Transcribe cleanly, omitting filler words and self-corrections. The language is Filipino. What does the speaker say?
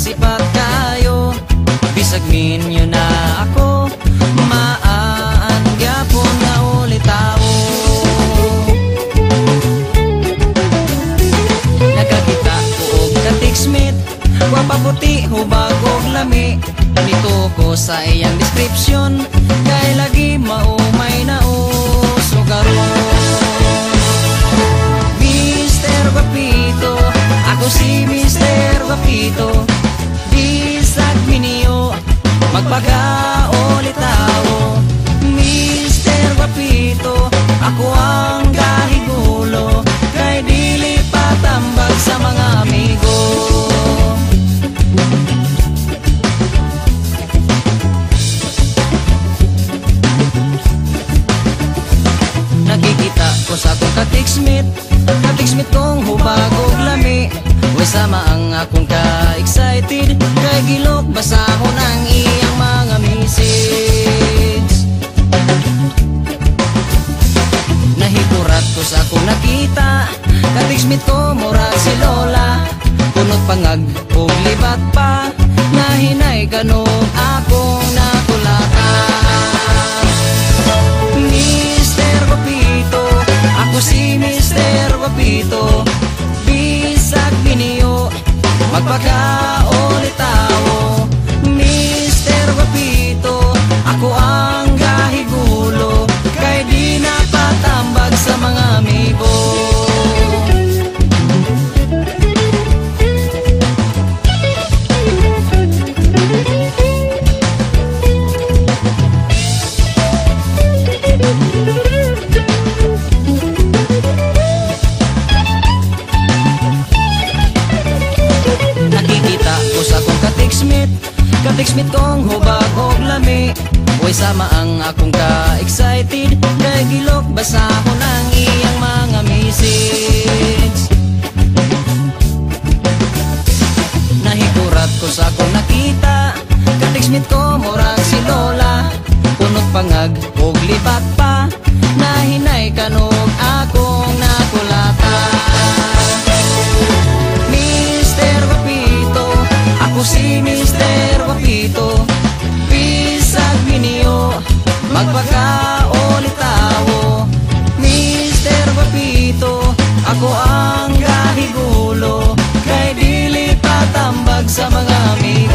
sipat kayo. Bisag minyo na ako, maan gyapon nga ulit tao. Nakakita ko og ka-Ticksmith, gwapa puti hubag og lami. Nito ko sa iyang description, kay lagi maumay na uso karon. Mr. Guapito, ako si Mr. Guapito. Bisag minyo, magpagaulit tao. Mr. Guapito, ako ang gahigulo, kay dili patambag sa mga amigo. Nakikita ko sa akong ka-Ticksmith, ka-Ticksmith kong hubag og lami. Uy sama ang akong ka-excited, kay gilok basahon ang iyang mga message. Nahigurat ko sa akong nakita, ka-Ticksmith ko murag si Lola. Punot pangag ug libat pa, nahinay kanog akong nakulatan. Mr. Guapito, ako si Mr. Guapito. Bisag minyo, magpagaulit tao. Mr. Guapito, ako ang gahigulo, kay di napatambag sa mga amigo. Nakikita ko sa akong ka-Ticksmith, ka-Ticksmith kong hubag og lami. Uy sama ang akong ka-excited, kay gilok basahon ang iyang mga message. Nahigurat ko sa akong nakita, ka-Ticksmith ko murag si Lola. Punot pangag ug lipat pa, nahinay kanog akong nakulatan. Mr. Guapito, ako si Mr. Guapito. Bisag minyo, magpagaulit tao. Mr. Guapito, ako ang gahigulo, kay dili patambag sa mga amigo.